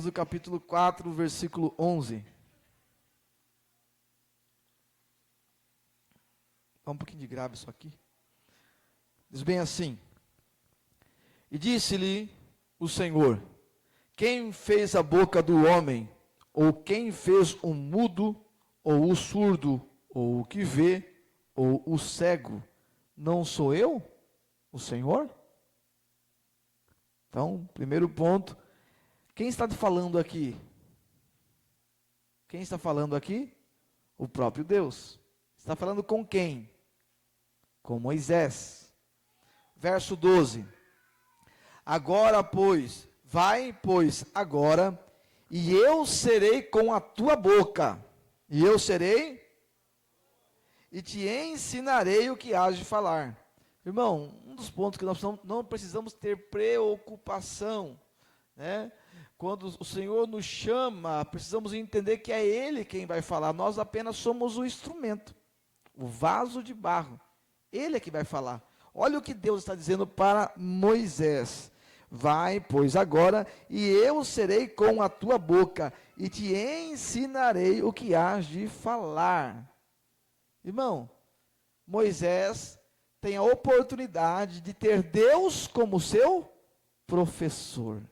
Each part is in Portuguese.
Êxodo capítulo 4, versículo 11. Dá um pouquinho de grave isso aqui. Diz bem assim: e disse-lhe o Senhor: quem fez a boca do homem? Ou quem fez o mudo, ou o surdo, ou o que vê, ou o cego? Não sou eu, o Senhor? Então, primeiro ponto, quem está falando aqui? Quem está falando aqui? O próprio Deus. Está falando com quem? Com Moisés. Verso 12. Agora, pois, vai, pois, agora, e eu serei com a tua boca, e eu serei, e te ensinarei o que hás de falar. Irmão, um dos pontos que nós não precisamos ter preocupação, né? Quando o Senhor nos chama, precisamos entender que é Ele quem vai falar, nós apenas somos o instrumento, o vaso de barro, Ele é que vai falar. Olha o que Deus está dizendo para Moisés: vai, pois, agora, e eu serei com a tua boca, e te ensinarei o que hás de falar. Irmão, Moisés tem a oportunidade de ter Deus como seu professor.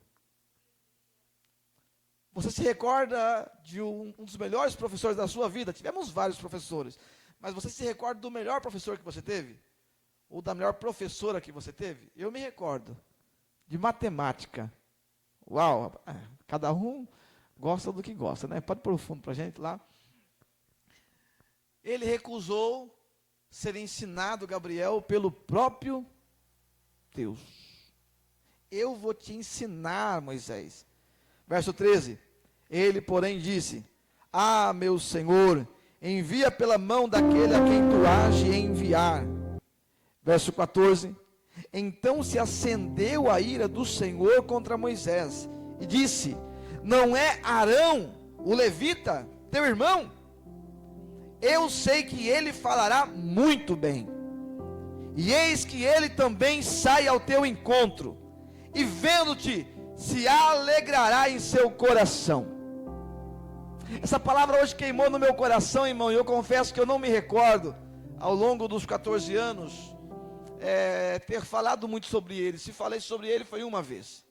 Você se recorda de um dos melhores professores da sua vida? Tivemos vários professores, mas você se recorda do melhor professor que você teve? Ou da melhor professora que você teve? Eu me recordo de matemática. Uau, cada um gosta do que gosta, né? Pode pôr o fundo para a gente lá. Ele recusou ser ensinado, Gabriel, pelo próprio Deus. Eu vou te ensinar, Moisés. Verso 13. Ele, porém, disse: ah, meu Senhor, envia pela mão daquele a quem tu hás de enviar. Verso 14. Então se acendeu a ira do Senhor contra Moisés, e disse: não é Arão, o levita, teu irmão? Eu sei que ele falará muito bem, e eis que ele também sai ao teu encontro, e vendo-te, se alegrará em seu coração. Essa palavra hoje queimou no meu coração, irmão, e eu confesso que eu não me recordo, ao longo dos 14 anos, ter falado muito sobre ele. Se falei sobre ele, foi uma vez.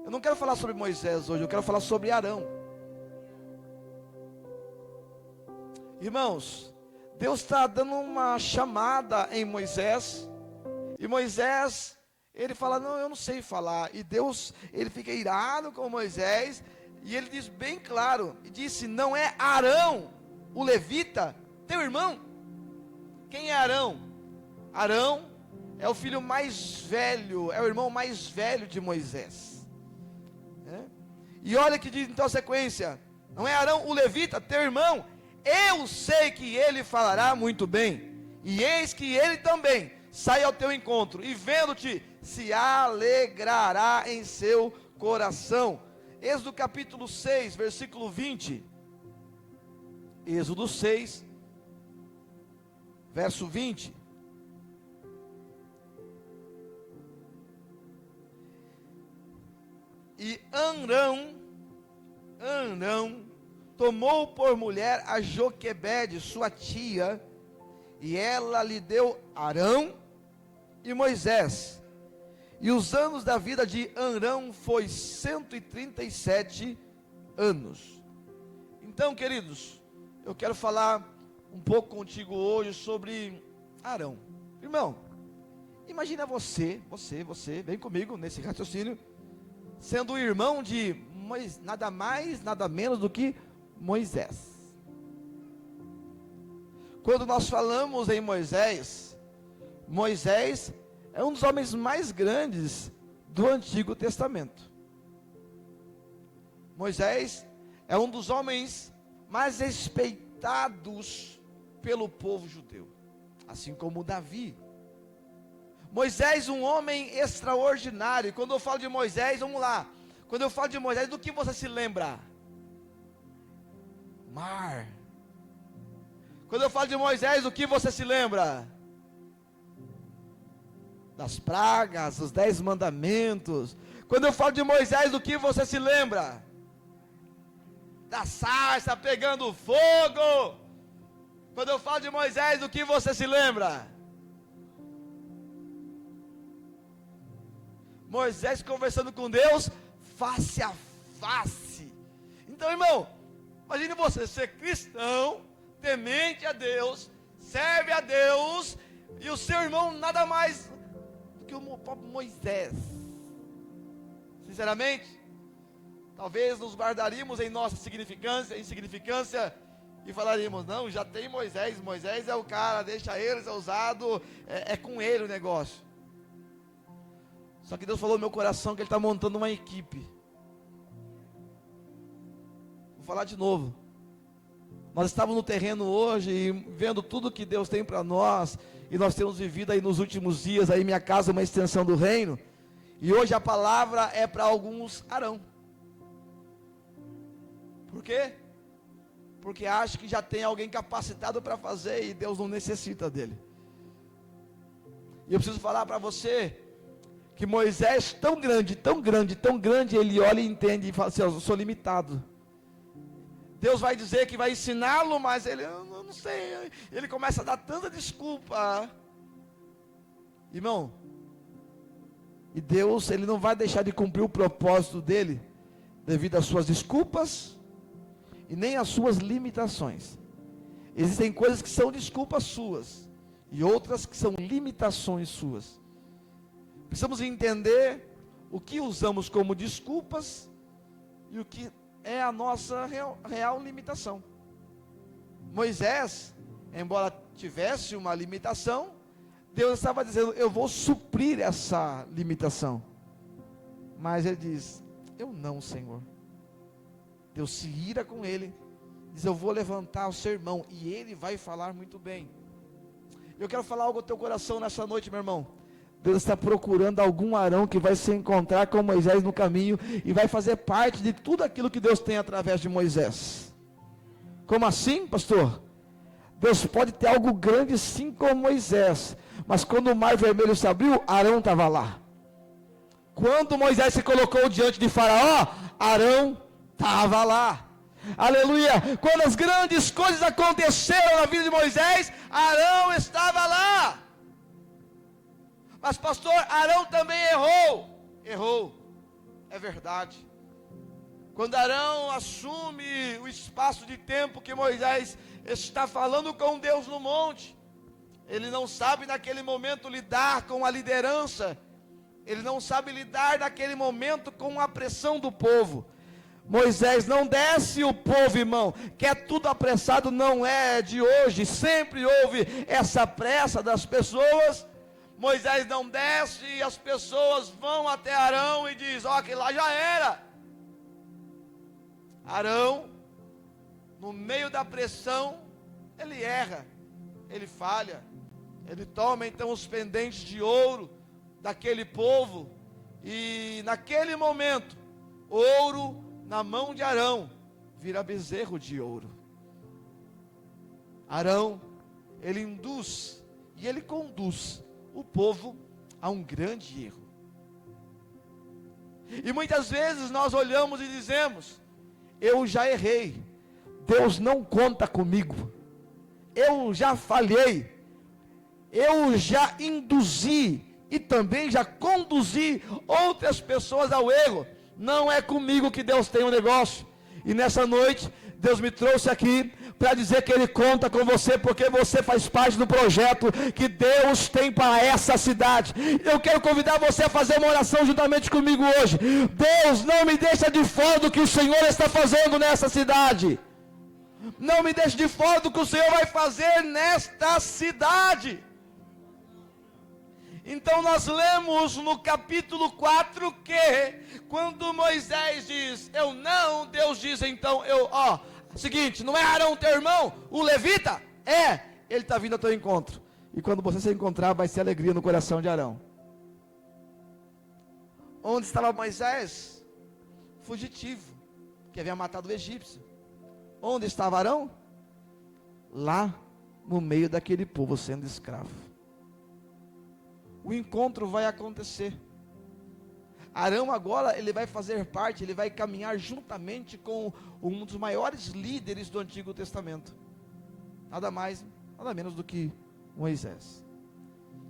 Eu não quero falar sobre Moisés hoje, eu quero falar sobre Arão. Irmãos, Deus está dando uma chamada em Moisés, e Moisés, ele fala: não, eu não sei falar, e Deus, ele fica irado com Moisés, e ele diz bem claro, e disse: não é Arão, o levita, teu irmão? Quem é Arão? Arão é o filho mais velho, é o irmão mais velho de Moisés. E olha que diz então a sequência: não é Arão, o levita, teu irmão? Eu sei que ele falará muito bem, e eis que ele também sai ao teu encontro, e vendo-te, se alegrará em seu coração. Êxodo capítulo 6, versículo 20. Êxodo 6, verso 20. E Arão tomou por mulher a Joquebede, sua tia, e ela lhe deu Arão e Moisés. E os anos da vida de Arão foi 137 anos. Então, queridos, eu quero falar um pouco contigo hoje sobre Arão. Irmão, imagina você, vem comigo nesse raciocínio, sendo o irmão de nada mais, nada menos do que Moisés. Quando nós falamos em Moisés, Moisés é um dos homens mais grandes do Antigo Testamento. Moisés é um dos homens mais respeitados pelo povo judeu, assim como Davi. Moisés, um homem extraordinário. E quando eu falo de Moisés, vamos lá, quando eu falo de Moisés, do que você se lembra? Mar. Quando eu falo de Moisés, o que você se lembra? Das pragas, os 10 mandamentos. Quando eu falo de Moisés, do que você se lembra? da sarça pegando fogo. Quando eu falo de Moisés, do que você se lembra? Moisés conversando com Deus face a face. Então, irmão, imagine você ser cristão, temente a Deus, serve a Deus, e o seu irmão nada mais do que o próprio Moisés. Sinceramente, talvez nos guardaríamos em nossa insignificância, e falaríamos: não, já tem Moisés é o cara, deixa ele, é ousado, é com ele o negócio. Só que Deus falou no meu coração que Ele está montando uma equipe. Vou falar de novo. Nós estávamos no terreno hoje, e vendo tudo que Deus tem para nós, e nós temos vivido aí nos últimos dias, aí minha casa é uma extensão do reino, e hoje a palavra é para alguns Arão. Por quê? Porque acha que já tem alguém capacitado para fazer, e Deus não necessita dele. E eu preciso falar para você, que Moisés, tão grande, ele olha e entende e fala assim: eu sou limitado. Deus vai dizer que vai ensiná-lo, mas ele, eu não sei, ele começa a dar tanta desculpa. Irmão, e Deus, Ele não vai deixar de cumprir o propósito dele, devido às suas desculpas, e nem às suas limitações. Existem coisas que são desculpas suas, e outras que são limitações suas. Precisamos entender o que usamos como desculpas e o que é a nossa real limitação. Moisés, embora tivesse uma limitação, Deus estava dizendo: eu vou suprir essa limitação. Mas ele diz: eu não, Senhor. Deus se ira com ele, diz: eu vou levantar o seu irmão, e ele vai falar muito bem. Eu quero falar algo ao teu coração nessa noite, meu irmão. Deus está procurando algum Arão que vai se encontrar com Moisés no caminho e vai fazer parte de tudo aquilo que Deus tem através de Moisés. Como assim, pastor? Deus pode ter algo grande sim com Moisés, mas quando o mar vermelho se abriu, Arão estava lá. Quando Moisés se colocou diante de Faraó, Arão estava lá. Aleluia! Quando as grandes coisas aconteceram na vida de Moisés, Arão estava lá. Mas pastor, Arão também errou, é verdade. Quando Arão assume o espaço de tempo que Moisés está falando com Deus no monte, ele não sabe naquele momento lidar com a liderança, ele não sabe lidar naquele momento com a pressão do povo. Moisés não desce o povo, irmão, que é tudo apressado, não é de hoje, sempre houve essa pressa das pessoas. Moisés não desce e as pessoas vão até Arão e diz: ó, aquele lá já era. Arão, no meio da pressão, ele erra, ele falha, ele toma então os pendentes de ouro daquele povo, e naquele momento, ouro na mão de Arão vira bezerro de ouro. Arão, ele induz e ele conduz o povo a um grande erro. E muitas vezes nós olhamos e dizemos: eu já errei, Deus não conta comigo, eu já falhei, eu já induzi e também já conduzi outras pessoas ao erro, não é comigo que Deus tem um negócio. E nessa noite, Deus me trouxe aqui para dizer que Ele conta com você, porque você faz parte do projeto que Deus tem para essa cidade. Eu quero convidar você a fazer uma oração juntamente comigo hoje. Deus, não me deixa de fora do que o Senhor está fazendo nessa cidade. Não me deixe de fora do que o Senhor vai fazer nesta cidade. Então nós lemos no capítulo 4 que quando Moisés diz: eu não, Deus diz então: seguinte, não é Arão teu irmão, o levita? Ele está vindo ao teu encontro. E quando você se encontrar, vai ser alegria no coração de Arão. Onde estava Moisés? Fugitivo, que havia matado o egípcio. Onde estava Arão? Lá no meio daquele povo sendo escravo. O encontro vai acontecer. Arão agora, ele vai fazer parte, ele vai caminhar juntamente com um dos maiores líderes do Antigo Testamento. Nada mais, nada menos do que Moisés.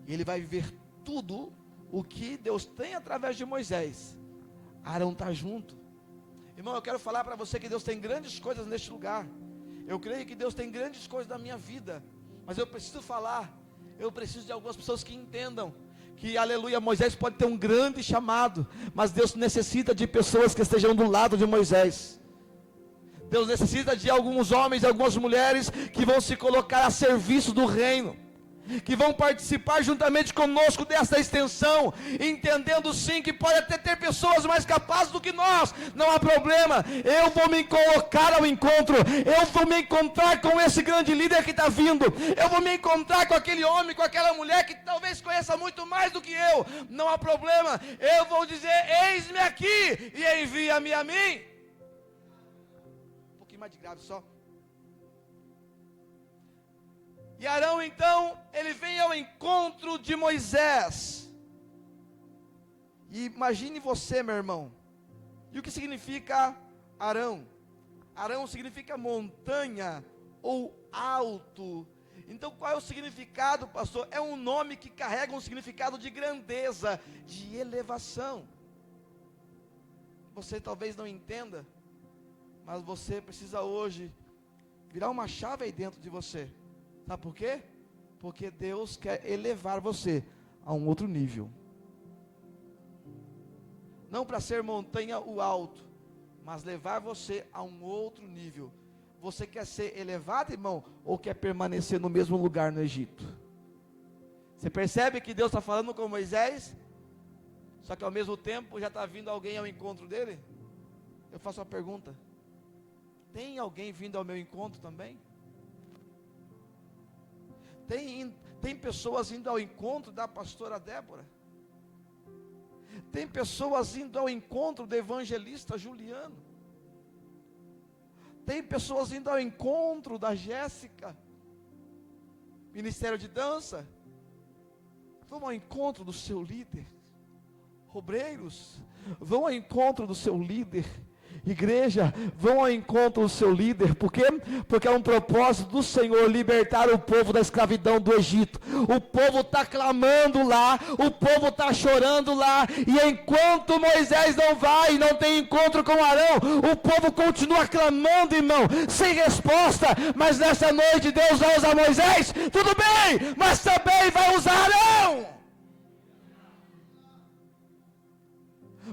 E ele vai viver tudo o que Deus tem através de Moisés. Arão está junto. Irmão, eu quero falar para você que Deus tem grandes coisas neste lugar. Eu creio que Deus tem grandes coisas na minha vida. Mas eu preciso falar, eu preciso de algumas pessoas que entendam que, aleluia, Moisés pode ter um grande chamado, mas Deus necessita de pessoas que estejam do lado de Moisés. Deus necessita de alguns homens e algumas mulheres que vão se colocar a serviço do reino, que vão participar juntamente conosco dessa extensão, entendendo sim que pode até ter pessoas mais capazes do que nós, não há problema. Eu vou me colocar ao encontro, eu vou me encontrar com esse grande líder que está vindo, eu vou me encontrar com aquele homem, com aquela mulher que talvez conheça muito mais do que eu, não há problema. Eu vou dizer: eis-me aqui e envia-me a mim. Um pouquinho mais de grave só. E Arão então, ele vem ao encontro de Moisés. E imagine você, meu irmão. E o que significa Arão? Arão significa montanha ou alto. Então qual é o significado, pastor? É um nome que carrega um significado de grandeza, de elevação. Você talvez não entenda, mas você precisa hoje virar uma chave aí dentro de você. Sabe por quê? Porque Deus quer elevar você a um outro nível. Não para ser montanha o alto, mas levar você a um outro nível. Você quer ser elevado, irmão, ou quer permanecer no mesmo lugar no Egito? Você percebe que Deus está falando com Moisés, só que ao mesmo tempo já está vindo alguém ao encontro dele? Eu faço uma pergunta: tem alguém vindo ao meu encontro também? Tem pessoas indo ao encontro da pastora Débora. Tem pessoas indo ao encontro do evangelista Juliano. Tem pessoas indo ao encontro da Jéssica. Ministério de dança. Vão ao encontro do seu líder. Obreiros, vão ao encontro do seu líder. Igreja, vão ao encontro do seu líder. Por quê? Porque é um propósito do Senhor libertar o povo da escravidão do Egito. O povo está clamando lá, o povo está chorando lá, e enquanto Moisés não vai, não tem encontro com Arão, o povo continua clamando, irmão, sem resposta. Mas nessa noite Deus vai usar Moisés, tudo bem, mas também vai usar Arão.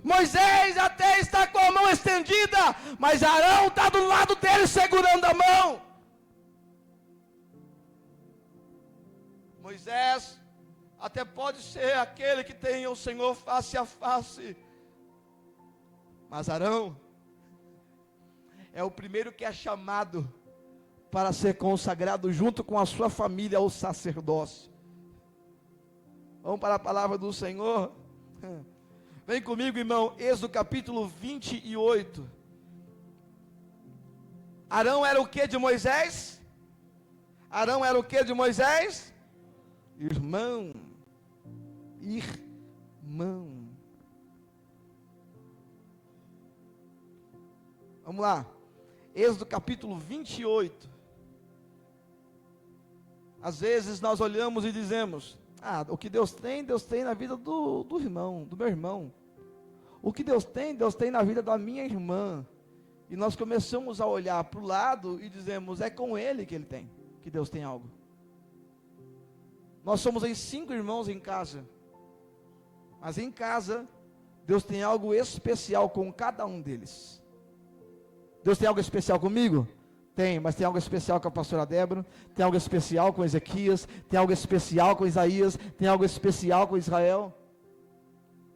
Moisés até está com a mão estendida, mas Arão está do lado dele segurando a mão. Moisés até pode ser aquele que tem o Senhor face a face, mas Arão é o primeiro que é chamado para ser consagrado junto com a sua família ao sacerdócio. Vamos para a palavra do Senhor. Vem comigo, irmão, Êxodo capítulo 28. Arão era o que de Moisés? Arão era o que de Moisés? Irmão. Irmão. Vamos lá. Êxodo capítulo 28. Às vezes nós olhamos e dizemos: o que Deus tem na vida do irmão, do meu irmão. O que Deus tem na vida da minha irmã. E nós começamos a olhar para o lado e dizemos: é com ele que ele tem, que Deus tem algo. Nós somos em 5 irmãos em casa. Mas em casa, Deus tem algo especial com cada um deles. Deus tem algo especial comigo? Tem, mas tem algo especial com a pastora Débora, tem algo especial com Ezequias, tem algo especial com Isaías, tem algo especial com Israel.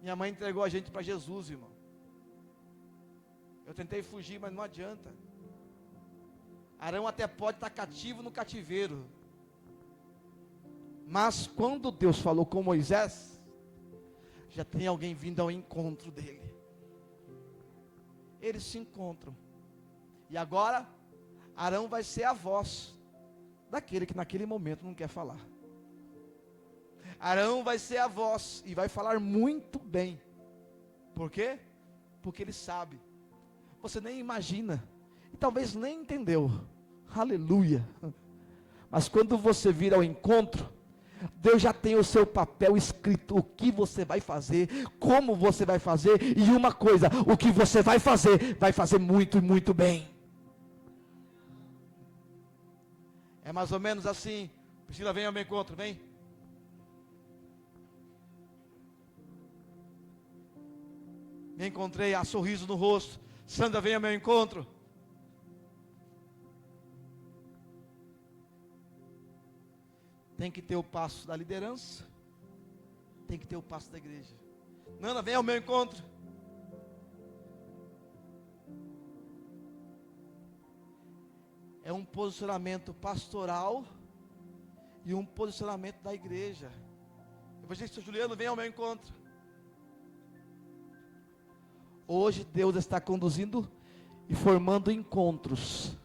Minha mãe entregou a gente para Jesus, irmão. Eu tentei fugir, mas não adianta. Arão até pode estar cativo no cativeiro, mas quando Deus falou com Moisés, já tem alguém vindo ao encontro dele. Eles se encontram. E agora Arão vai ser a voz daquele que naquele momento não quer falar. Arão vai ser a voz e vai falar muito bem, Por quê? Porque Ele sabe. Você nem imagina. E talvez nem entendeu. Aleluia. Mas quando você vir ao encontro, Deus já tem o seu papel escrito, o que você vai fazer, como você vai fazer, e uma coisa, o que você vai fazer muito e muito bem. É mais ou menos assim. Priscila, vem ao meu encontro, vem. Me encontrei, há sorriso no rosto. Sandra, vem ao meu encontro. Tem que ter o passo da liderança, tem que ter o passo da igreja. Nana, vem ao meu encontro. É um posicionamento pastoral e um posicionamento da igreja. Evangelista Juliano, vem ao meu encontro. Hoje Deus está conduzindo e formando encontros.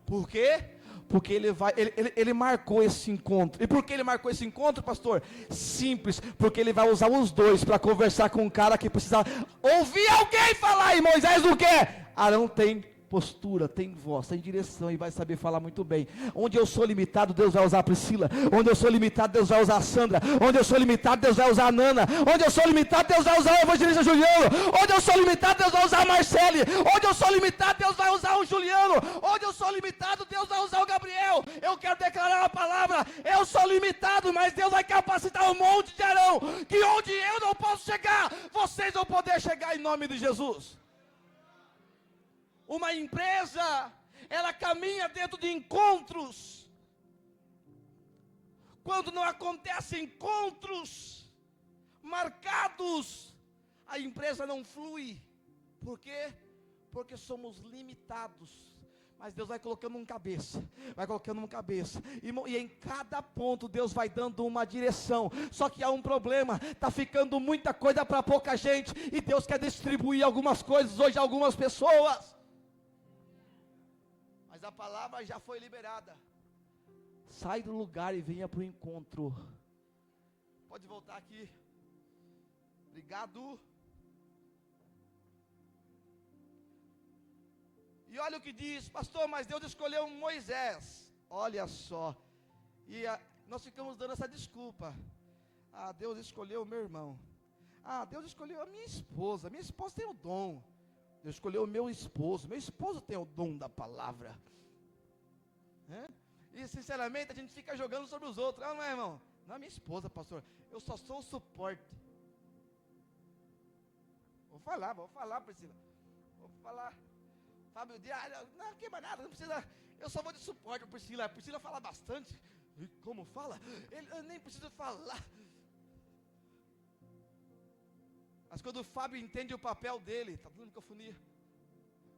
Por quê? Porque ele marcou esse encontro. E por que ele marcou esse encontro, pastor? Simples, porque ele vai usar os dois para conversar com um cara que precisa ouvir alguém falar. E Moisés o quê? Arão tem postura, tem voz, tem direção e vai saber falar muito bem. Onde eu sou limitado, Deus vai usar a Priscila. Onde eu sou limitado, Deus vai usar a Sandra. Onde eu sou limitado, Deus vai usar a Nana. Onde eu sou limitado, Deus vai usar o evangelista Juliano. Onde eu sou limitado, Deus vai usar a Marcele. Onde eu sou limitado, Deus vai usar o Juliano. Onde eu sou limitado, Deus vai usar o Gabriel. Eu quero declarar uma palavra. Eu sou limitado, mas Deus vai capacitar um monte de Arão, que onde eu não posso chegar, vocês vão poder chegar em nome de Jesus. Uma empresa, ela caminha dentro de encontros. Quando não acontecem encontros marcados, a empresa não flui. Por quê? Porque somos limitados. Mas Deus vai colocando um cabeça, vai colocando um cabeça, e em cada ponto Deus vai dando uma direção. Só que há um problema, está ficando muita coisa para pouca gente, e Deus quer distribuir algumas coisas hoje a algumas pessoas. Mas a palavra já foi liberada. Sai do lugar e venha para o encontro. Pode voltar aqui. Obrigado. E olha o que diz, pastor, mas Deus escolheu Moisés. Olha só. E nós ficamos dando essa desculpa. Ah, Deus escolheu o meu irmão. Ah, Deus escolheu a minha esposa. Minha esposa tem o dom. Deus escolheu o meu esposo. Meu esposo tem o dom da palavra. E sinceramente a gente fica jogando sobre os outros. Ah, não é, irmão? Não é minha esposa, pastor. Eu só sou o suporte. Vou falar, Priscila. Vou falar. Fábio diz, não queima nada, não precisa. Eu só vou de suporte para Priscila. A Priscila fala bastante. E como fala? Eu nem preciso falar. Mas quando o Fábio entende o papel dele, está dando microfonia.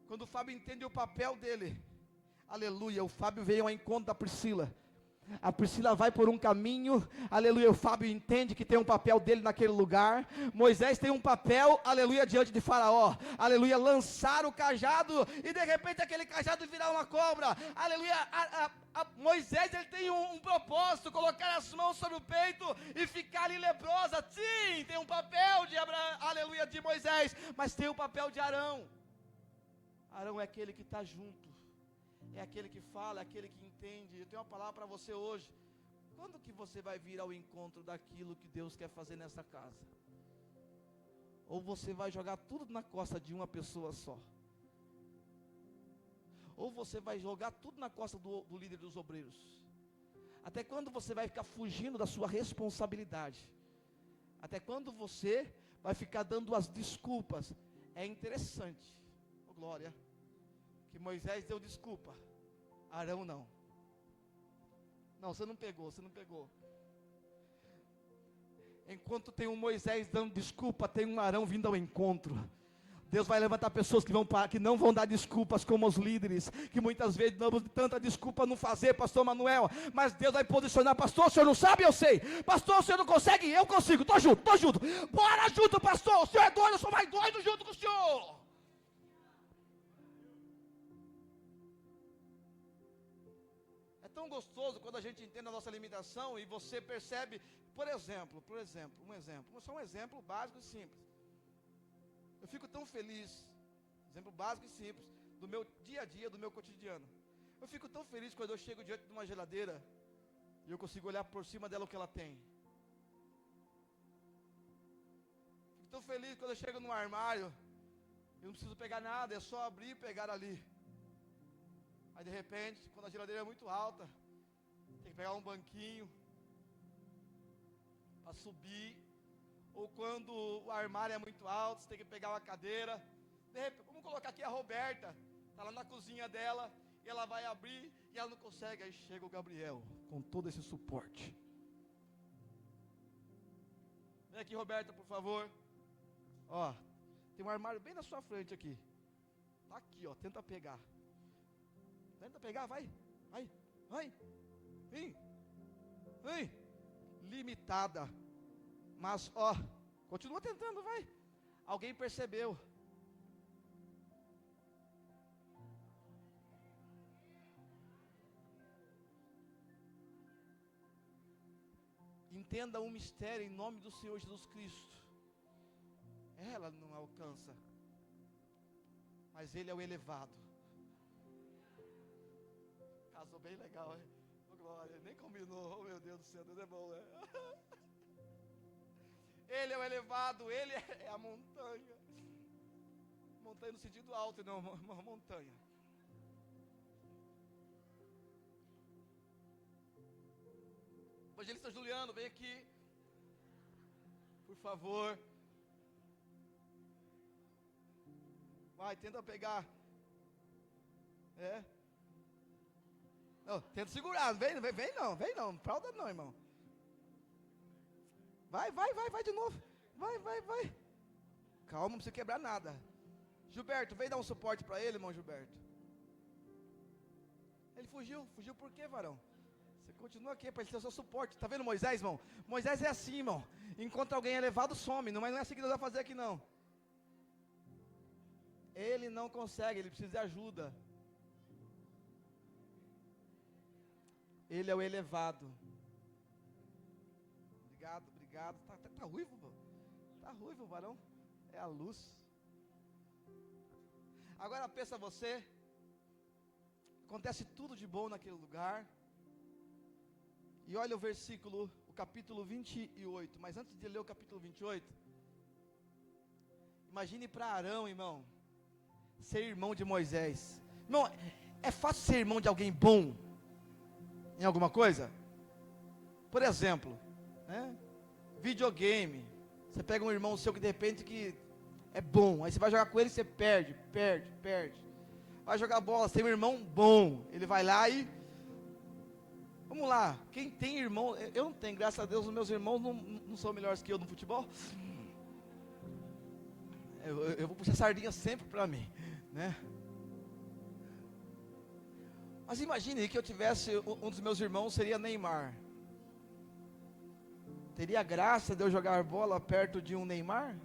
Quando o Fábio entende o papel dele, aleluia, o Fábio veio ao encontro da Priscila. A Priscila vai por um caminho, aleluia, o Fábio entende que tem um papel dele naquele lugar. Moisés tem um papel, aleluia, diante de Faraó, aleluia, lançar o cajado e de repente aquele cajado virar uma cobra, aleluia. Moisés, ele tem um propósito, colocar as mãos sobre o peito e ficar ali leprosa. Sim, tem um papel de aleluia, de Moisés, mas tem o papel de Arão. Arão é aquele que está junto, é aquele que fala, é aquele que entende. Eu tenho uma palavra para você hoje. Quando que você vai vir ao encontro daquilo que Deus quer fazer nessa casa? Ou você vai jogar tudo na costa de uma pessoa só? Ou você vai jogar tudo na costa do líder dos obreiros? Até quando você vai ficar fugindo da sua responsabilidade? Até quando você vai ficar dando as desculpas? É interessante, oh glória, que Moisés deu desculpa, Arão não. Não, você não pegou. Enquanto tem um Moisés dando desculpa, tem um Arão vindo ao encontro. Deus vai levantar pessoas que não vão dar desculpas como os líderes, que muitas vezes damos tanta desculpa não fazer, pastor Manuel, mas Deus vai posicionar, pastor, o senhor não sabe, eu sei, pastor, o senhor não consegue, eu consigo, estou junto, bora junto, pastor, o senhor é doido, eu sou mais doido junto com o senhor. É tão gostoso quando a gente entende a nossa limitação e você percebe, por exemplo, só um exemplo básico e simples. Eu fico tão feliz, exemplo básico e simples, do meu dia a dia, do meu cotidiano. Eu fico tão feliz quando eu chego diante de uma geladeira e eu consigo olhar por cima dela o que ela tem. Fico tão feliz quando eu chego num armário, eu não preciso pegar nada, é só abrir e pegar ali. Aí de repente, quando a geladeira é muito alta, tem que pegar um banquinho para subir. Ou quando o armário é muito alto, você tem que pegar uma cadeira. De repente, vamos colocar aqui a Roberta, está lá na cozinha dela, e ela vai abrir, e ela não consegue. Aí chega o Gabriel, com todo esse suporte. Vem aqui, Roberta, por favor. Ó, tem um armário bem na sua frente aqui. Tá aqui, ó, tenta pegar. Tenta pegar, vai. Vem. Limitada. Mas, ó, continua tentando, vai. Alguém percebeu. Entenda um mistério em nome do Senhor Jesus Cristo. Ela não alcança, mas Ele é o elevado. Casou bem legal, hein? Oh, glória, nem combinou, oh meu Deus do céu, Deus é bom, né? Ele é o elevado, Ele é a montanha. Montanha no sentido alto, não, uma montanha. Evangelista Juliano, vem aqui, por favor. Vai, tenta pegar. Não, tenta segurar, vem não, fralda não, irmão. Vai de novo. Vai. Calma, não precisa quebrar nada. Gilberto, vem dar um suporte para ele, irmão Gilberto. Ele fugiu por quê, varão? Você continua aqui para ele ter o seu suporte. Tá vendo Moisés, irmão? Moisés é assim, irmão. Encontra alguém elevado, some. Mas não é assim que Deus vai fazer aqui, não. Ele não consegue, ele precisa de ajuda. Ele é o elevado. Obrigado. Tá ruivo, pô. Tá ruivo, varão. É a luz. Agora pensa você. Acontece tudo de bom naquele lugar. E olha o capítulo 28. Mas antes de ler o capítulo 28, imagine para Arão, irmão, ser irmão de Moisés. Irmão, é fácil ser irmão de alguém bom em alguma coisa? Por exemplo, videogame. Você pega um irmão seu que de repente que é bom, aí você vai jogar com ele e você perde. Vai jogar bola, você tem um irmão bom, ele vai lá e... Vamos lá, quem tem irmão, eu não tenho, graças a Deus, os meus irmãos não são melhores que eu no futebol. Eu vou puxar sardinha sempre para mim, né? Mas imagine que eu tivesse, um dos meus irmãos seria Neymar. Teria graça de eu jogar bola perto de um Neymar?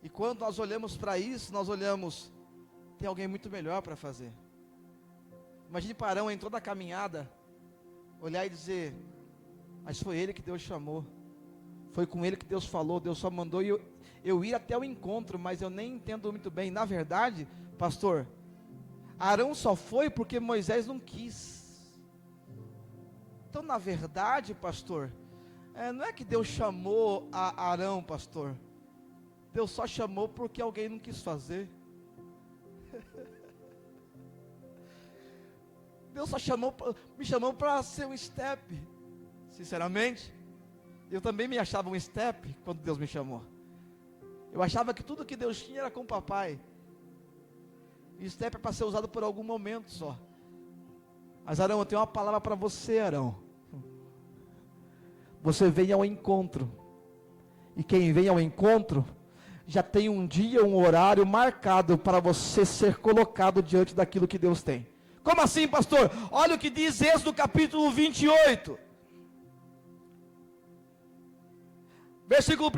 E quando nós olhamos para isso, nós olhamos, tem alguém muito melhor para fazer. Imagine para Arão em toda a caminhada, olhar e dizer, mas foi ele que Deus chamou, foi com ele que Deus falou, Deus só mandou eu ir até o encontro, mas eu nem entendo muito bem. Na verdade, pastor, Arão só foi porque Moisés não quis. Então na verdade, pastor, não é que Deus chamou a Arão, pastor, Deus só chamou porque alguém não quis fazer. Deus só me chamou para ser um step. Sinceramente, eu também me achava um step quando Deus me chamou. Eu achava que tudo que Deus tinha era com o papai. E step é para ser usado por algum momento só. Mas Arão, eu tenho uma palavra para você, Arão. Você vem ao encontro. E quem vem ao encontro já tem um dia, um horário marcado para você ser colocado diante daquilo que Deus tem. Como assim, pastor? Olha o que diz Êxodo capítulo 28. Versículo 1.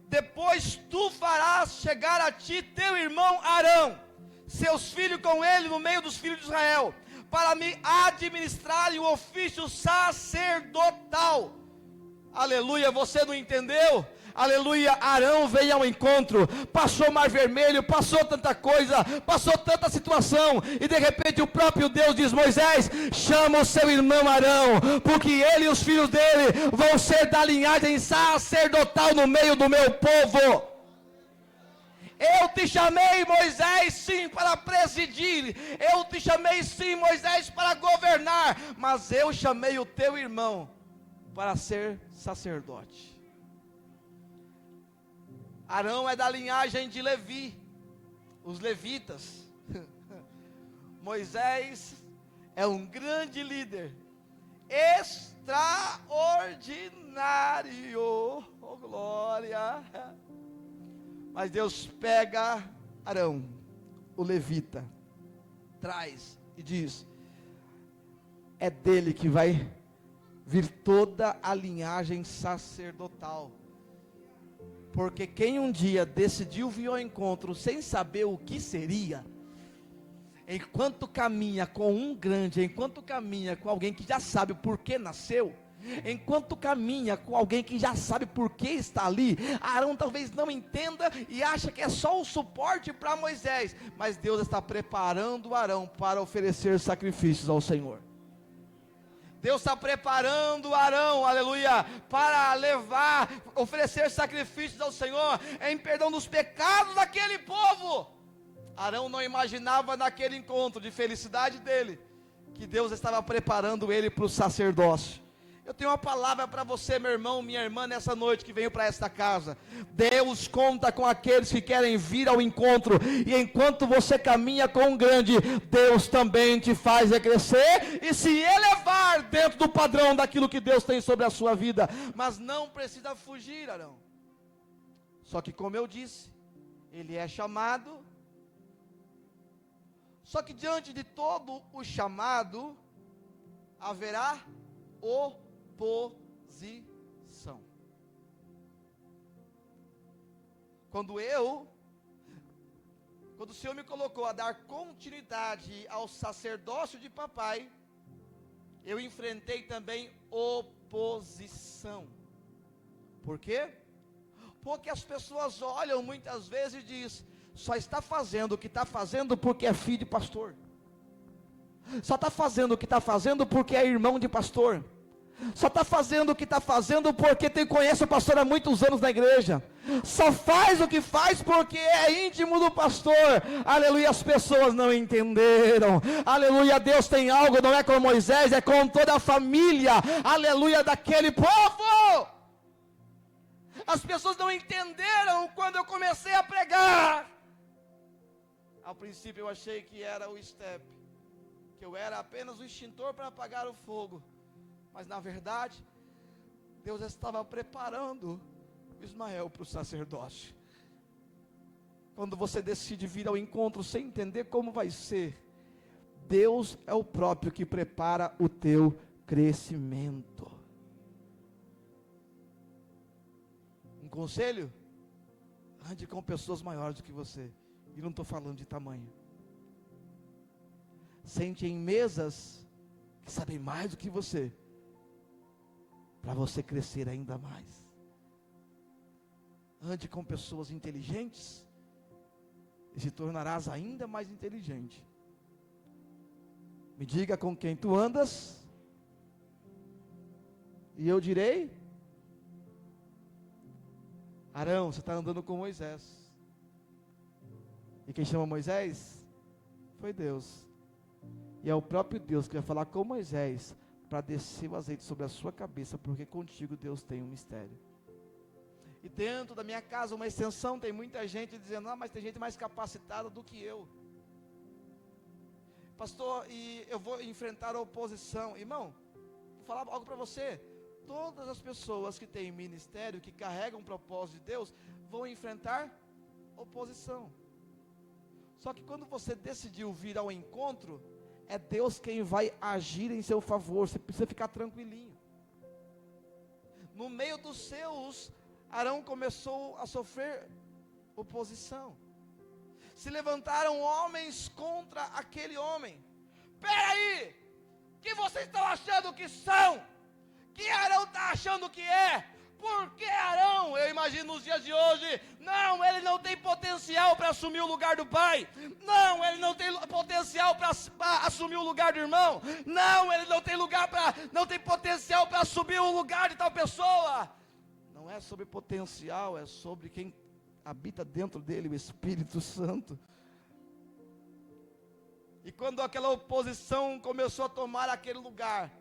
Depois tu farás chegar a ti teu irmão Arão, seus filhos com ele no meio dos filhos de Israel, para me administrarem o ofício sacerdotal. Aleluia, você não entendeu? aleluia, Arão veio ao encontro, passou o mar vermelho, passou tanta coisa, passou tanta situação, e de repente o próprio Deus diz: Moisés, chama o seu irmão Arão, porque ele e os filhos dele vão ser da linhagem sacerdotal no meio do meu povo. Eu te chamei, Moisés, sim, para presidir, eu te chamei, sim, Moisés, para governar, mas eu chamei o teu irmão para ser sacerdote. Arão é da linhagem de Levi, os levitas. Moisés é um grande líder, extraordinário, oh glória. Mas Deus pega Arão, o levita, traz e diz: é dele que vai vir toda a linhagem sacerdotal. Porque quem um dia decidiu vir ao encontro sem saber o que seria, enquanto caminha com um grande, enquanto caminha com alguém que já sabe o porquê nasceu, enquanto caminha com alguém que já sabe por que está ali, Arão talvez não entenda e acha que é só o suporte para Moisés, mas Deus está preparando Arão para oferecer sacrifícios ao Senhor. Deus está preparando Arão, aleluia, para oferecer sacrifícios ao Senhor, em perdão dos pecados daquele povo. Arão não imaginava naquele encontro de felicidade dele, que Deus estava preparando ele para o sacerdócio. Eu tenho uma palavra para você, meu irmão, minha irmã, nessa noite que veio para esta casa. Deus conta com aqueles que querem vir ao encontro, e enquanto você caminha com um grande, Deus também te faz crescer e se elevar dentro do padrão daquilo que Deus tem sobre a sua vida. Mas não precisa fugir, Arão. Só que, como eu disse, ele é chamado. Só que diante de todo o chamado, haverá oposição. Quando o Senhor me colocou a dar continuidade ao sacerdócio de papai, eu enfrentei também oposição. Por quê? Porque as pessoas olham muitas vezes e dizem: só está fazendo o que está fazendo porque é filho de pastor, só está fazendo o que está fazendo porque é irmão de pastor, só está fazendo o que está fazendo porque conhece o pastor há muitos anos na igreja, só faz o que faz porque é íntimo do pastor. Aleluia, as pessoas não entenderam. Aleluia, Deus tem algo, não é com Moisés, é com toda a família, aleluia, daquele povo. As pessoas não entenderam quando eu comecei a pregar. Ao princípio eu achei que era o step, que eu era apenas o extintor para apagar o fogo, mas na verdade Deus estava preparando Ismael para o sacerdócio. Quando você decide vir ao encontro sem entender como vai ser, Deus é o próprio que prepara o teu crescimento. Um conselho: ande com pessoas maiores do que você. E não estou falando de tamanho. Sente em mesas que sabem mais do que você, para você crescer ainda mais. Ande com pessoas inteligentes e se tornarás ainda mais inteligente. Me diga com quem tu andas, e eu direi: Arão, você está andando com Moisés. E quem chama Moisés foi Deus. E é o próprio Deus que vai falar com Moisés para descer o azeite sobre a sua cabeça, porque contigo Deus tem um mistério. E dentro da minha casa, uma extensão, tem muita gente dizendo: mas tem gente mais capacitada do que eu. Pastor, e eu vou enfrentar a oposição. Irmão, vou falar algo para você. Todas as pessoas que têm ministério, que carregam o propósito de Deus, vão enfrentar oposição. Só que quando você decidiu vir ao encontro, é Deus quem vai agir em seu favor. Você precisa ficar tranquilinho. No meio dos seus, Arão começou a sofrer oposição. Se levantaram homens contra aquele homem. Peraí, que vocês estão achando que são? Que Arão está achando que é? Por que Arão? Eu agindo nos dias de hoje. Não, ele não tem potencial para assumir o lugar do pai. Não, ele não tem potencial para assumir o lugar do irmão. Não, ele não tem potencial para assumir o lugar de tal pessoa. Não é sobre potencial, é sobre quem habita dentro dele, o Espírito Santo. E quando aquela oposição começou a tomar aquele lugar,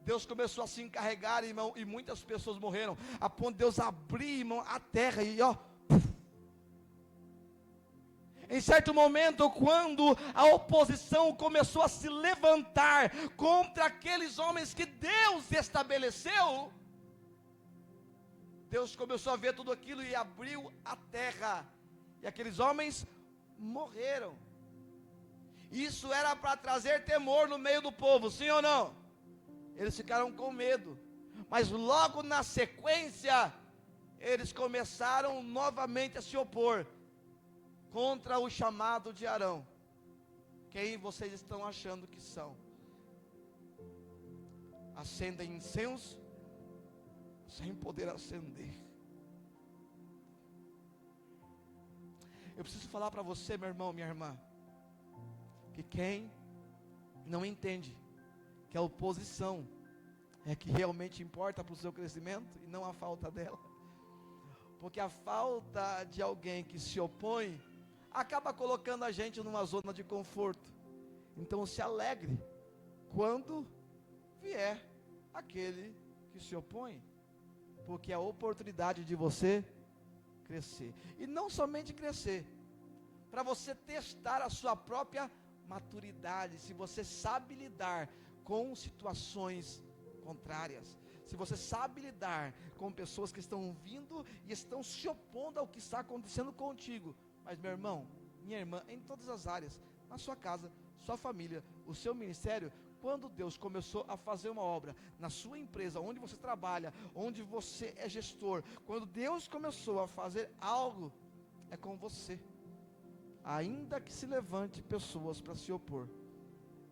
Deus começou a se encarregar, irmão, e muitas pessoas morreram, a ponto de Deus abrir, irmão, a terra, e ó, em certo momento, quando a oposição começou a se levantar contra aqueles homens que Deus estabeleceu, Deus começou a ver tudo aquilo e abriu a terra, e aqueles homens morreram. Isso era para trazer temor no meio do povo, sim ou não? Eles ficaram com medo, mas logo na sequência, eles começaram novamente a se opor contra o chamado de Arão. Quem vocês estão achando que são? Acendem incenso, sem poder acender. Eu preciso falar para você, meu irmão, minha irmã, que quem não entende que a oposição é que realmente importa para o seu crescimento e não a falta dela, porque a falta de alguém que se opõe acaba colocando a gente numa zona de conforto. Então se alegre quando vier aquele que se opõe, porque é a oportunidade de você crescer, e não somente crescer, para você testar a sua própria maturidade, se você sabe lidar com situações contrárias, se você sabe lidar com pessoas que estão vindo e estão se opondo ao que está acontecendo contigo. Mas meu irmão, minha irmã, em todas as áreas, na sua casa, sua família, o seu ministério, quando Deus começou a fazer uma obra na sua empresa, onde você trabalha, onde você é gestor, quando Deus começou a fazer algo, é com você. Ainda que se levante pessoas para se opor,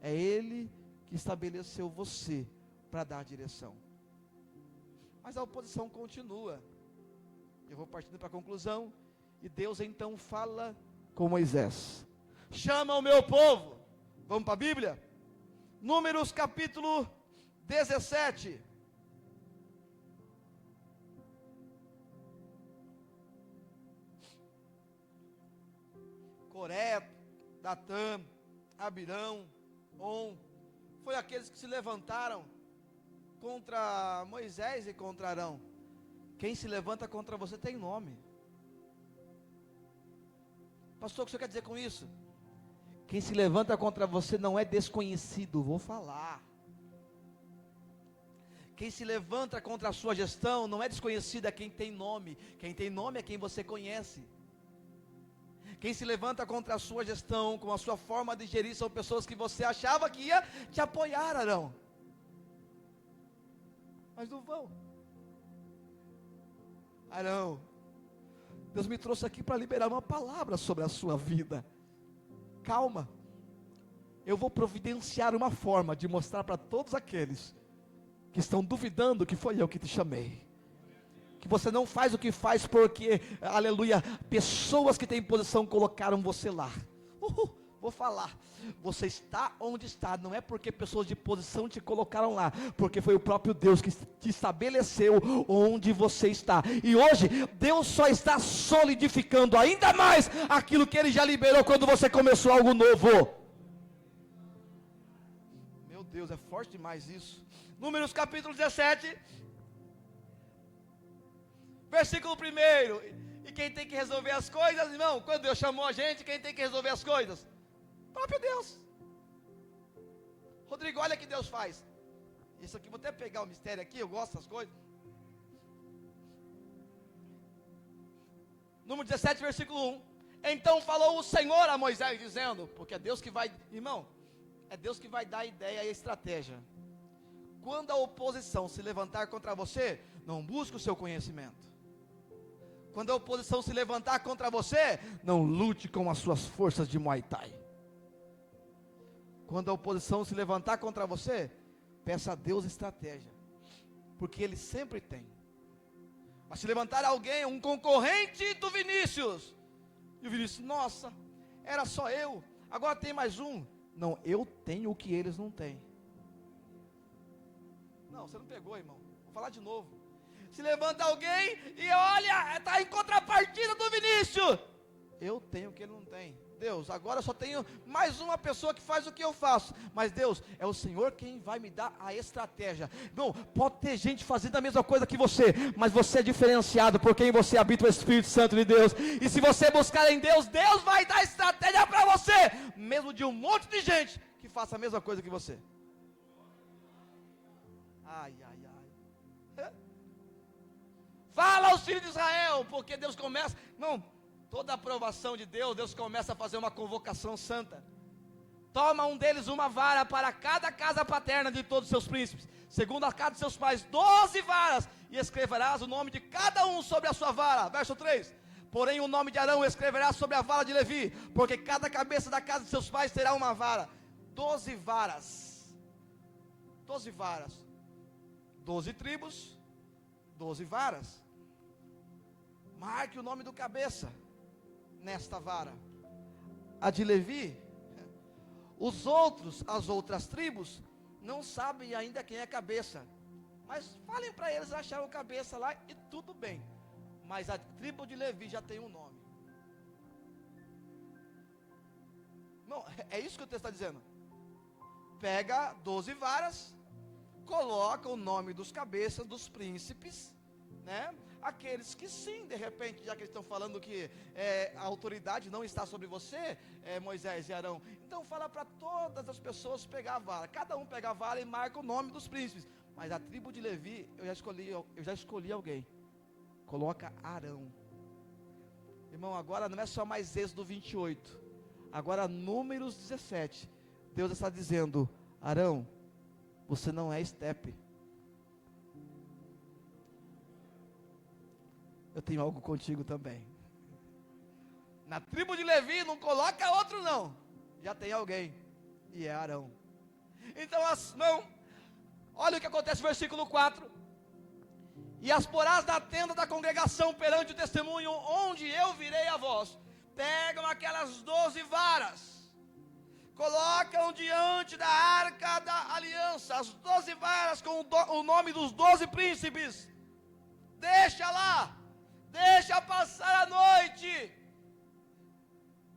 é Ele que estabeleceu você para dar direção. Mas a oposição continua. Eu vou partindo para a conclusão. E Deus então fala com Moisés: chama o meu povo. Vamos para a Bíblia? Números capítulo 17. Coré, Datã, Abirão, On, foi aqueles que se levantaram contra Moisés e contra Arão. Quem se levanta contra você tem nome. Pastor, o que você quer dizer com isso? Quem se levanta contra você não é desconhecido, vou falar. Quem se levanta contra a sua gestão não é desconhecido, é quem tem nome. Quem tem nome é quem você conhece. Quem se levanta contra a sua gestão, com a sua forma de gerir, são pessoas que você achava que ia te apoiar, Arão, mas não vão. Arão, Deus me trouxe aqui para liberar uma palavra sobre a sua vida. Calma, eu vou providenciar uma forma de mostrar para todos aqueles que estão duvidando que foi eu que te chamei, que você não faz o que faz porque, aleluia, pessoas que têm posição colocaram você lá. Vou falar, você está onde está, não é porque pessoas de posição te colocaram lá, porque foi o próprio Deus que te estabeleceu onde você está. E hoje, Deus só está solidificando ainda mais aquilo que Ele já liberou quando você começou algo novo. Meu Deus, é forte demais isso. Números capítulo 17, versículo 1. E quem tem que resolver as coisas, irmão, quando Deus chamou a gente, quem tem que resolver as coisas? O próprio Deus. Rodrigo, olha o que Deus faz. Isso aqui, vou até pegar o mistério aqui, eu gosto dessas coisas. Número 17, versículo 1. Então falou o Senhor a Moisés, dizendo, porque é Deus que vai, irmão, é Deus que vai dar a ideia e a estratégia. Quando a oposição se levantar contra você, não busque o seu conhecimento. Quando a oposição se levantar contra você, não lute com as suas forças de Muay Thai. Quando a oposição se levantar contra você, peça a Deus estratégia, porque Ele sempre tem. Mas se levantar alguém, um concorrente do Vinícius, e o Vinícius, nossa, era só eu, agora tem mais um. Não, eu tenho o que eles não têm. Não, você não pegou, irmão. Vou falar de novo. Se levanta alguém e olha, está em contrapartida do Vinícius. Eu tenho o que ele não tem. Deus, agora eu só tenho mais uma pessoa que faz o que eu faço. Mas Deus, é o Senhor quem vai me dar a estratégia. Não, pode ter gente fazendo a mesma coisa que você, mas você é diferenciado por quem você habita, o Espírito Santo de Deus. E se você buscar em Deus, Deus vai dar estratégia para você, mesmo de um monte de gente que faça a mesma coisa que você. Ai, ai, ai. Fala aos filhos de Israel, porque Deus começa, não, toda a aprovação de Deus, Deus começa a fazer uma convocação santa. Toma um deles uma vara para cada casa paterna de todos os seus príncipes, segundo a casa de seus pais, 12 varas, e escreverás o nome de cada um sobre a sua vara. Verso 3, porém o nome de Arão escreverás sobre a vara de Levi, porque cada cabeça da casa de seus pais terá uma vara. 12 varas, 12 varas, 12 tribos, 12 varas. Marque o nome do cabeça nesta vara. A de Levi, os outros, as outras tribos, não sabem ainda quem é cabeça, mas falem para eles achar o cabeça lá e tudo bem. Mas a tribo de Levi já tem um nome. Não, é isso que o texto está dizendo. Pega 12 varas, coloca o nome dos cabeças, dos príncipes, né? Aqueles que sim, de repente, já que eles estão falando que a autoridade não está sobre você, Moisés e Arão, então fala para todas as pessoas pegar a vara, cada um pega a vara e marca o nome dos príncipes. Mas a tribo de Levi, eu já escolhi alguém. Coloca Arão. Irmão, agora não é só mais Êxodo 28, agora Números 17, Deus está dizendo: Arão, você não é estepe. Eu tenho algo contigo também. Na tribo de Levi não coloca outro não, já tem alguém, e é Arão. Então não, olha o que acontece no versículo 4. E as porás da tenda da congregação perante o testemunho, onde eu virei a voz. Pegam aquelas 12 varas, colocam diante da arca da aliança, as 12 varas com o nome dos 12 príncipes. Deixa lá, deixa passar a noite,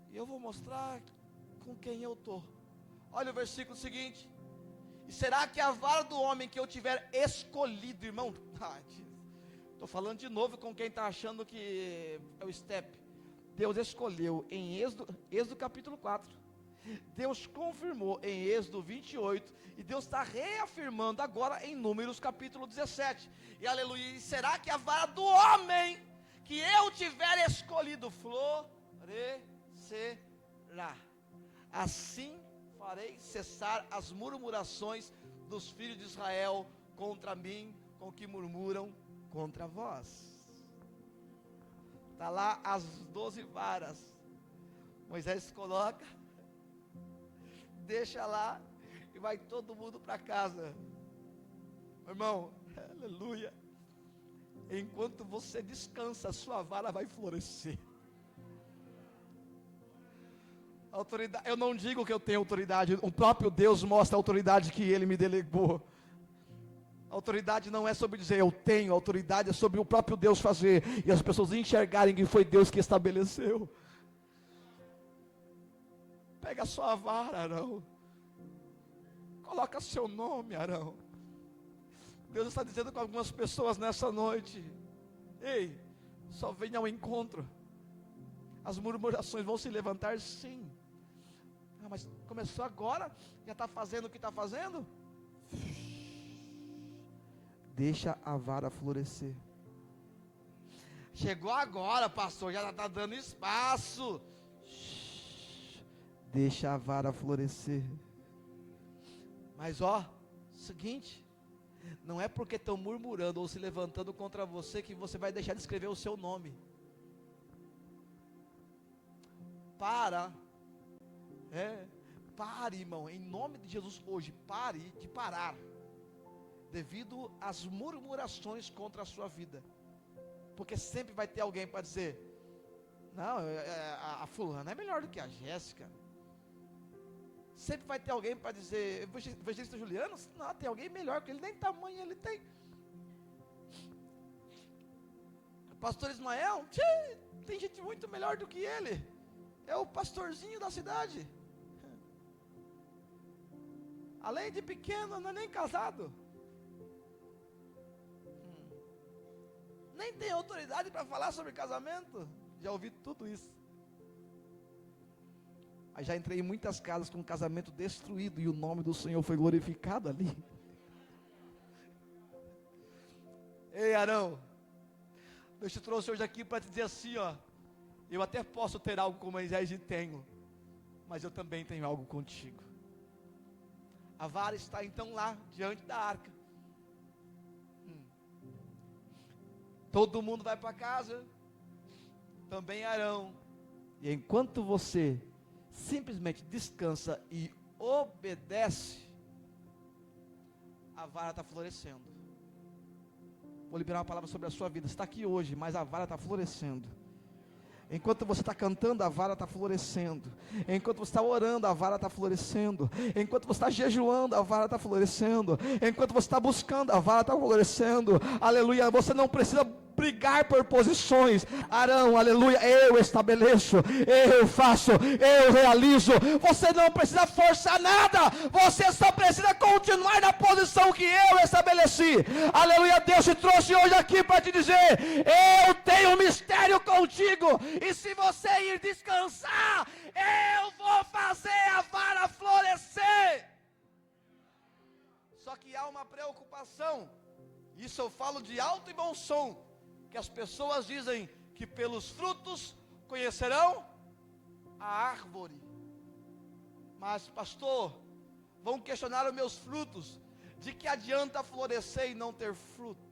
e eu vou mostrar com quem eu estou. Olha o versículo seguinte. E será que a vara do homem que eu tiver escolhido, irmão, estou falando de novo com quem está achando que é o estepe. Deus escolheu em Êxodo capítulo 4, Deus confirmou em Êxodo 28, e Deus está reafirmando agora em Números capítulo 17, e aleluia. E será que a vara do homem que eu tiver escolhido florescerá, assim farei cessar as murmurações dos filhos de Israel contra mim, com que murmuram contra vós. Está lá as 12 varas, Moisés coloca, deixa lá, e vai todo mundo para casa. Irmão, aleluia, enquanto você descansa, a sua vara vai florescer. Autoridade, eu não digo que eu tenho autoridade, o próprio Deus mostra a autoridade que Ele me delegou. A autoridade não é sobre dizer eu tenho, a autoridade é sobre o próprio Deus fazer, e as pessoas enxergarem que foi Deus que estabeleceu. Pega a sua vara, Arão, coloca seu nome, Arão. Deus está dizendo com algumas pessoas nessa noite: ei, só venha ao encontro. As murmurações vão se levantar, sim. Mas começou agora, já está fazendo o que está fazendo? Deixa a vara florescer. Chegou agora, pastor, já está dando espaço. Deixa a vara florescer. Mas seguinte, não é porque estão murmurando ou se levantando contra você que você vai deixar de escrever o seu nome. Pare, irmão, em nome de Jesus hoje, pare de parar, devido às murmurações contra a sua vida. Porque sempre vai ter alguém para dizer, não, a fulana é melhor do que a Jéssica. Sempre vai ter alguém para dizer, evangelista Juliano, não, tem alguém melhor, porque ele nem tamanho ele tem. Pastor Ismael, tem gente muito melhor do que ele. É o pastorzinho da cidade. Além de pequeno, não é nem casado. Nem tem autoridade para falar sobre casamento. Já ouvi tudo isso. Aí já entrei em muitas casas com um casamento destruído e o nome do Senhor foi glorificado ali. Ei, Arão, Deus te trouxe hoje aqui para te dizer assim, ó. Eu até posso ter algo com Moisés e tenho, mas eu também tenho algo contigo. A vara está então lá, diante da arca. Todo mundo vai para casa, também Arão. E enquanto você simplesmente descansa e obedece, a vara está florescendo. Vou liberar uma palavra sobre a sua vida. Você está aqui hoje, mas a vara está florescendo. Enquanto você está cantando, a vara está florescendo. Enquanto você está orando, a vara está florescendo. Enquanto você está jejuando, a vara está florescendo. Enquanto você está buscando, a vara está florescendo. Aleluia, você não precisa brigar por posições. Arão, aleluia, eu estabeleço, eu faço, eu realizo. Você não precisa forçar nada. Você só precisa continuar na posição que eu estabeleci. Aleluia, Deus te trouxe hoje aqui para te dizer, eu tenho um mistério contigo. E se você ir descansar, eu vou fazer a vara florescer. Só que há uma preocupação. Isso eu falo de alto e bom som. Que as pessoas dizem que pelos frutos conhecerão a árvore. Mas pastor, vão questionar os meus frutos. De que adianta florescer e não ter fruto?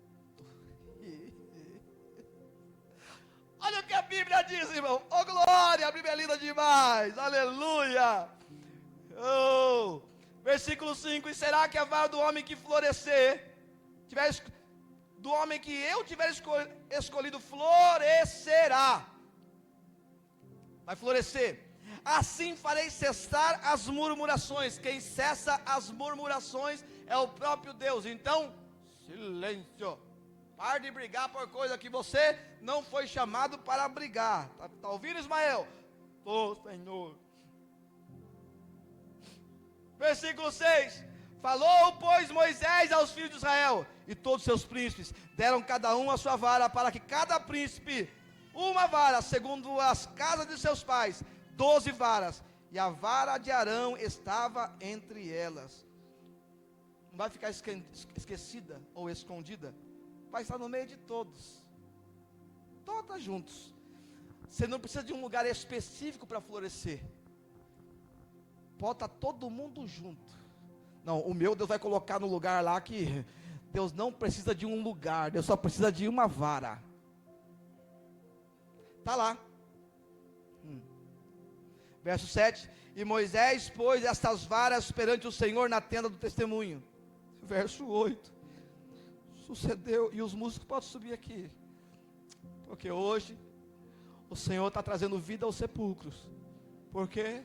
Olha o que a Bíblia diz, irmão. Oh glória, a Bíblia é linda demais. Aleluia. Oh. Versículo 5. E será que a vara do homem que florescer do homem que eu tiver escolhido florescerá. Vai florescer. Assim farei cessar as murmurações. Quem cessa as murmurações é o próprio Deus. Então, silêncio. Pare de brigar por coisa que você não foi chamado para brigar. Tá ouvindo, Ismael? Tô, Senhor. Versículo 6. Falou, pois, Moisés aos filhos de Israel, e todos seus príncipes, deram cada um a sua vara, para que cada príncipe, uma vara, segundo as casas de seus pais, 12 varas, e a vara de Arão estava entre elas. Não vai ficar esquecida ou escondida, vai estar no meio de todos, todas juntos. Você não precisa de um lugar específico para florescer, pode estar todo mundo junto. Não, o meu Deus vai colocar no lugar lá que Deus não precisa de um lugar, Deus só precisa de uma vara. Está lá. Verso 7. E Moisés pôs estas varas perante o Senhor na tenda do testemunho. Verso 8. Sucedeu, e os músicos podem subir aqui, porque hoje o Senhor está trazendo vida aos sepulcros. Por quê?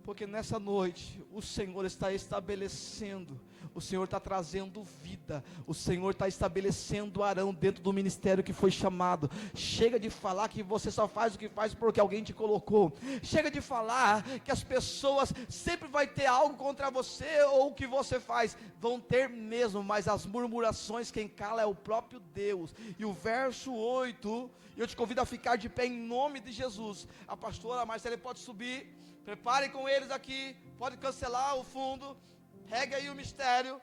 Porque nessa noite o Senhor está estabelecendo, o Senhor está trazendo vida, o Senhor está estabelecendo Arão dentro do ministério que foi chamado. Chega de falar que você só faz o que faz porque alguém te colocou. Chega de falar que as pessoas sempre vai ter algo contra você ou o que você faz. Vão ter mesmo, mas as murmurações quem cala é o próprio Deus. E o verso 8, eu te convido a ficar de pé em nome de Jesus. A pastora Marcela pode subir. Prepare com eles aqui, pode cancelar o fundo, regue aí o mistério.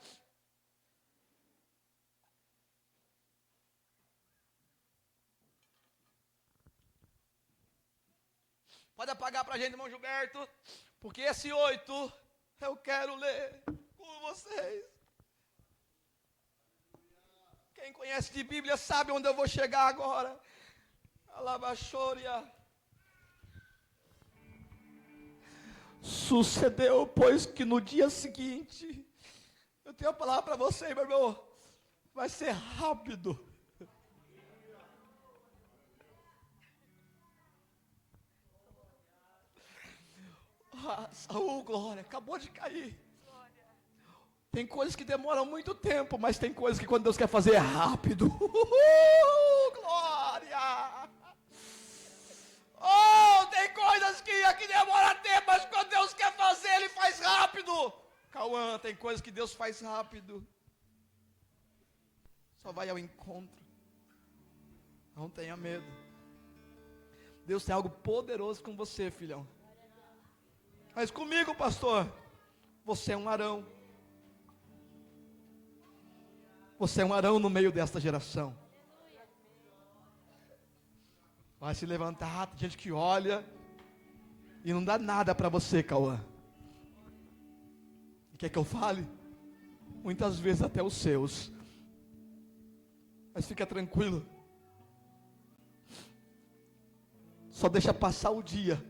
Pode apagar para a gente, irmão Gilberto, porque esse 8 eu quero ler com vocês. Quem conhece de Bíblia sabe onde eu vou chegar agora. Alabaxória. Sucedeu, pois, que no dia seguinte, eu tenho a palavra para você, meu irmão, vai ser rápido. Saul, glória, acabou de cair. Tem coisas que demoram muito tempo, mas tem coisas que quando Deus quer fazer é rápido. Glória! Oh, tem coisas que aqui demora tempo, mas quando Deus quer fazer, Ele faz rápido. Cauã, tem coisas que Deus faz rápido. Só vai ao encontro. Não tenha medo. Deus tem algo poderoso com você, filhão. Mas comigo, pastor, você é um Arão. Você é um Arão no meio desta geração. Vai se levantar, tem gente que olha e não dá nada para você, Cauã. E quer que eu fale? Muitas vezes até os seus. Mas fica tranquilo. Só deixa passar o dia.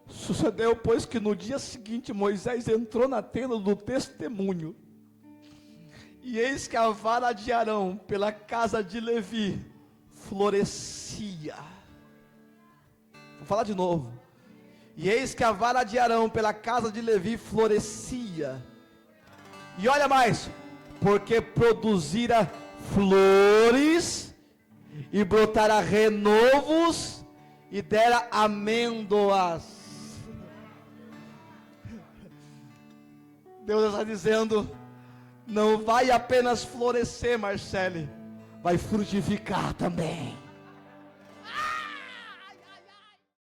Sucedeu, pois, que no dia seguinte Moisés entrou na tenda do testemunho. E eis que a vara de Arão pela casa de Levi florescia. Vou falar de novo. E eis que a vara de Arão pela casa de Levi florescia. E olha mais, porque produzira flores e brotara renovos e dera amêndoas. Deus está dizendo, não vai apenas florescer, Marcele, vai frutificar também.